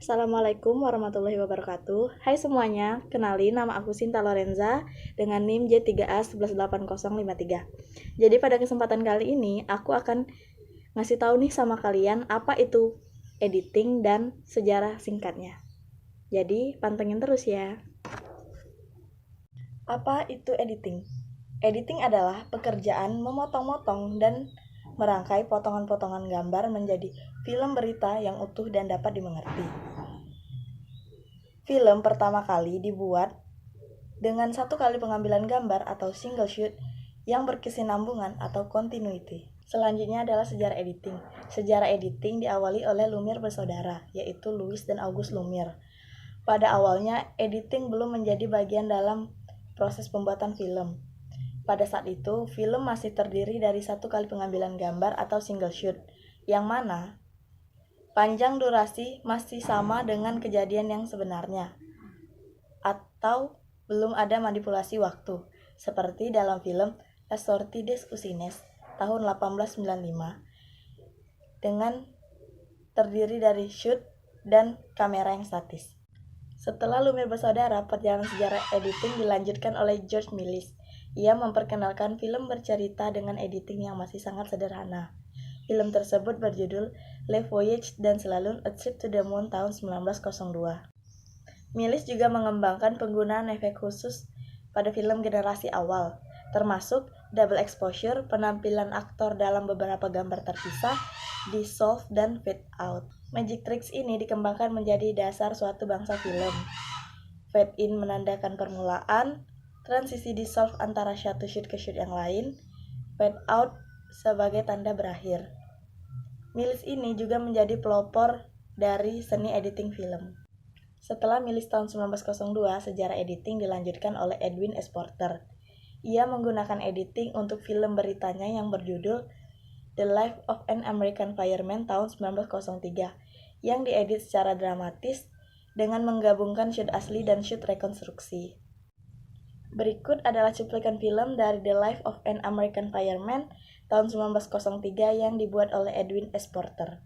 Assalamualaikum warahmatullahi wabarakatuh. Hai semuanya, kenalin nama aku Sinta Lorenza dengan NIM J3A118053. Jadi pada kesempatan kali ini aku akan ngasih tahu nih sama kalian apa itu editing dan sejarah singkatnya. Jadi pantengin terus ya. Apa itu editing? Editing adalah pekerjaan memotong-motong dan merangkai potongan-potongan gambar menjadi film berita yang utuh dan dapat dimengerti. Film pertama kali dibuat dengan satu kali pengambilan gambar atau single shoot yang berkesinambungan atau continuity. Selanjutnya adalah sejarah editing. Sejarah editing diawali oleh Lumiere bersaudara, yaitu Louis dan Auguste Lumiere. Pada awalnya, editing belum menjadi bagian dalam proses pembuatan film. Pada saat itu, film masih terdiri dari satu kali pengambilan gambar atau single shoot, yang mana panjang durasi masih sama dengan kejadian yang sebenarnya, atau belum ada manipulasi waktu, seperti dalam film La Sortie des Usines tahun 1895, dengan terdiri dari shoot dan kamera yang statis. Setelah Lumiere bersaudara, perjalanan sejarah editing dilanjutkan oleh George Méliès. Ia memperkenalkan film bercerita dengan editing yang masih sangat sederhana. Film tersebut berjudul Le Voyage d'un Slalom, A Trip to the Moon tahun 1902. Méliès juga mengembangkan penggunaan efek khusus pada film generasi awal, termasuk double exposure, penampilan aktor dalam beberapa gambar terpisah, dissolve, dan fade out. Magic tricks ini dikembangkan menjadi dasar suatu bangsa film. Fade in menandakan permulaan, transisi dissolve antara satu shoot ke shoot yang lain, fade out sebagai tanda berakhir. Méliès ini juga menjadi pelopor dari seni editing film. Setelah Méliès tahun 1902, sejarah editing dilanjutkan oleh Edwin S. Porter. Ia menggunakan editing untuk film beritanya yang berjudul The Life of an American Fireman tahun 1903, yang diedit secara dramatis dengan menggabungkan shoot asli dan shoot rekonstruksi. Berikut adalah cuplikan film dari The Life of an American Fireman tahun 1903 yang dibuat oleh Edwin S. Porter.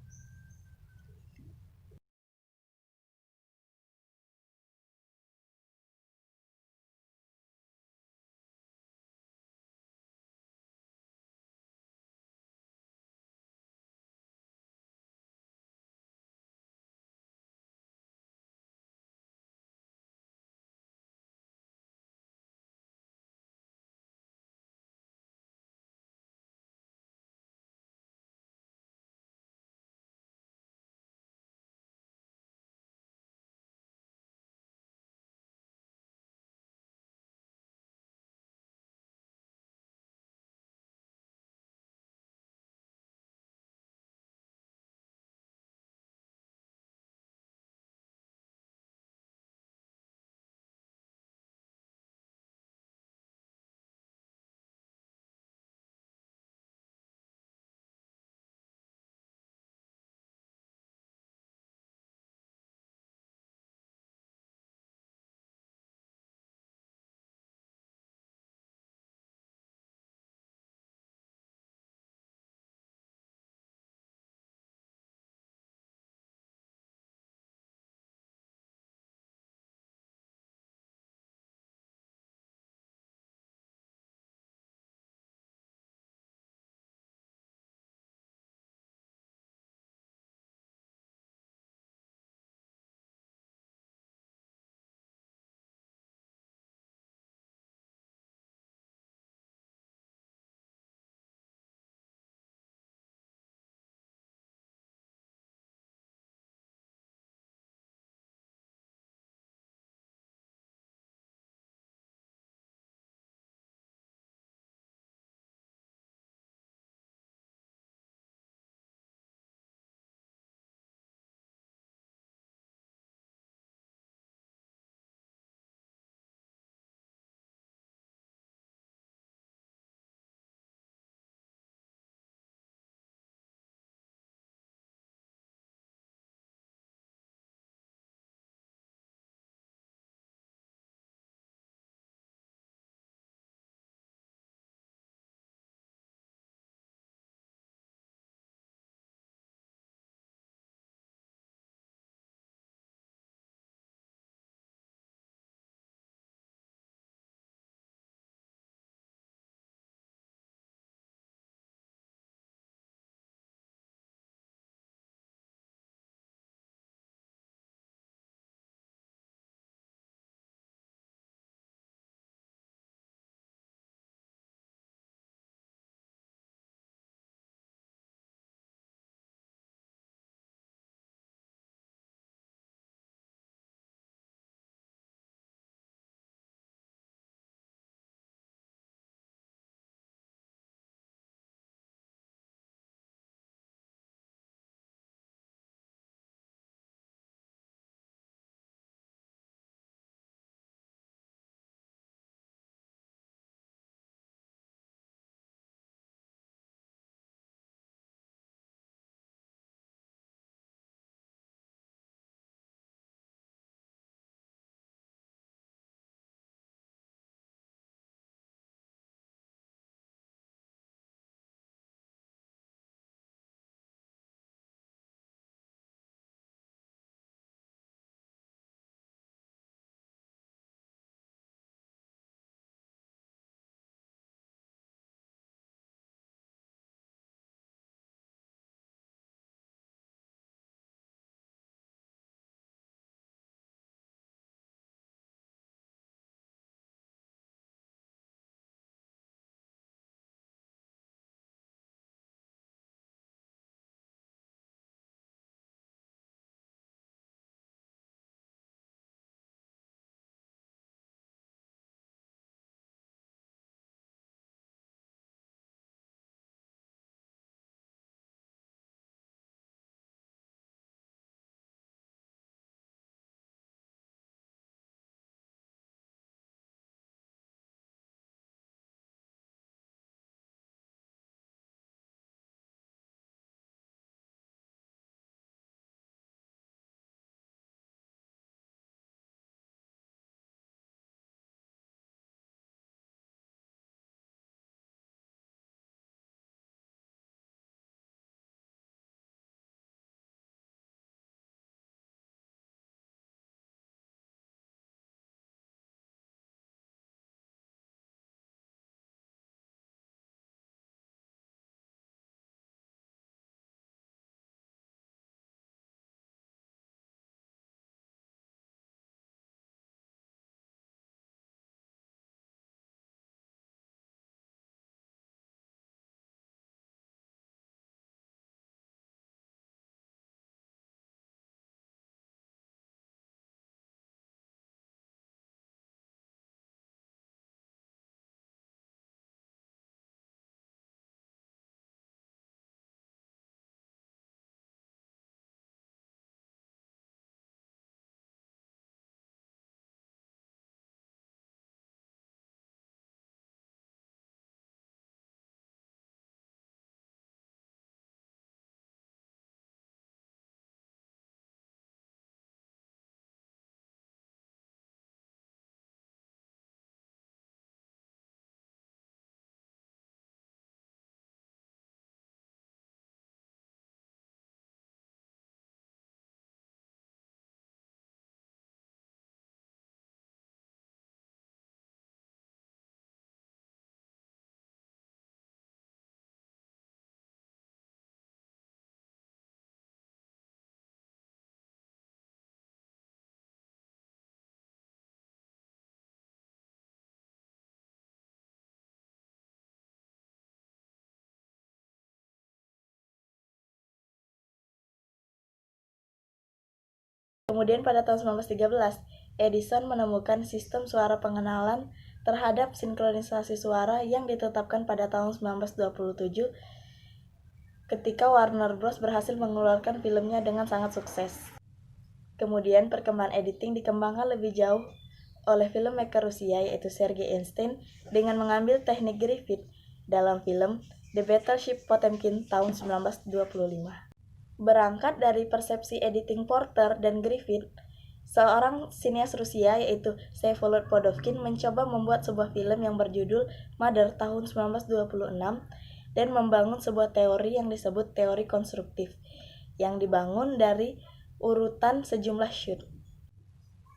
Kemudian pada tahun 1913, Edison menemukan sistem suara pengenalan terhadap sinkronisasi suara yang ditetapkan pada tahun 1927 ketika Warner Bros. Berhasil mengeluarkan filmnya dengan sangat sukses. Kemudian perkembangan editing dikembangkan lebih jauh oleh filmmaker Rusia yaitu Sergei Einstein dengan mengambil teknik Griffith dalam film The Battleship Potemkin tahun 1925. Berangkat dari persepsi editing Porter dan Griffith, seorang sinias Rusia yaitu Vsevolod Podovkin mencoba membuat sebuah film yang berjudul Mother tahun 1926 dan membangun sebuah teori yang disebut teori konstruktif yang dibangun dari urutan sejumlah shoot.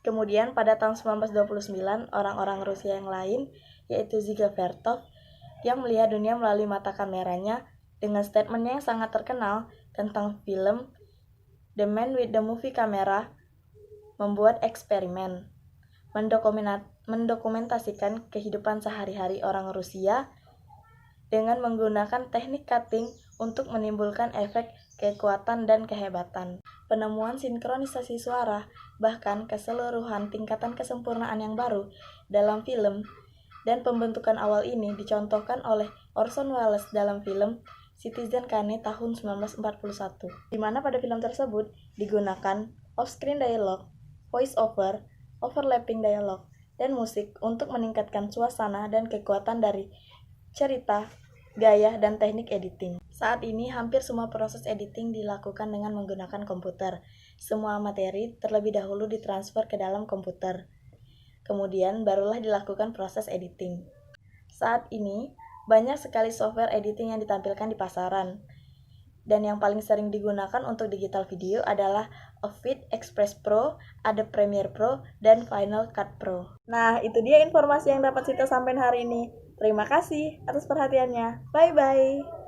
Kemudian pada tahun 1929, orang-orang Rusia yang lain, yaitu Dziga Vertov, yang melihat dunia melalui mata kameranya dengan statementnya yang sangat terkenal tentang film The Man with the Movie Camera, membuat eksperimen, mendokumentasikan kehidupan sehari-hari orang Rusia dengan menggunakan teknik cutting untuk menimbulkan efek kekuatan dan kehebatan. Penemuan sinkronisasi suara, bahkan keseluruhan tingkatan kesempurnaan yang baru dalam film, dan pembentukan awal ini dicontohkan oleh Orson Welles dalam film Citizen Kane tahun 1941, di mana pada film tersebut digunakan off-screen dialog, voice-over, overlapping dialog, dan musik untuk meningkatkan suasana dan kekuatan dari cerita, gaya, dan teknik editing. Saat ini, hampir semua proses editing dilakukan dengan menggunakan komputer. Semua materi terlebih dahulu ditransfer ke dalam komputer. Kemudian, barulah dilakukan proses editing. Saat ini, banyak sekali software editing yang ditampilkan di pasaran. Dan yang paling sering digunakan untuk digital video adalah Avid Express Pro, Adobe Premiere Pro, dan Final Cut Pro. Nah, itu dia informasi yang dapat Sita sampaikan hari ini. Terima kasih atas perhatiannya. Bye-bye.